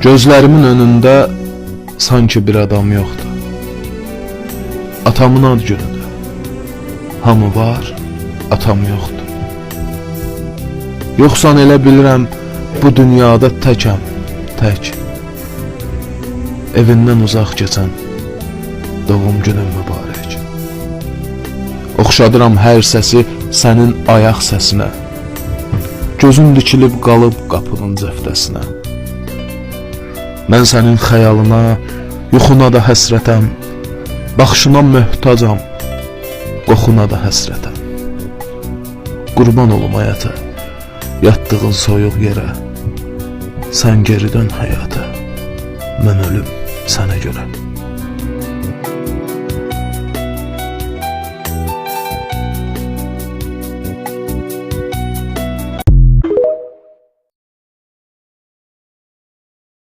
Gözlərimin önündə sanki bir adam yoxdur. Atamın ad günüdür. Hamı var, atam yoxdur. Yoxsan elə bilirəm, bu dünyada təkəm, tək. Evindən uzaq keçən doğum günün mübarək. Oxşadıram hər səsi sənin ayaq səsinə. Gözün dikilib qalıb qapının cəftəsinə. Mən sənin xəyalına, yuxuna da həsrətəm. Baxışına möhtacam, qoxuna da həsrətəm. Qurban olum həyata, yatdığın soyuq yerə. Sən geri dön həyata, mən ölüm sənə görə.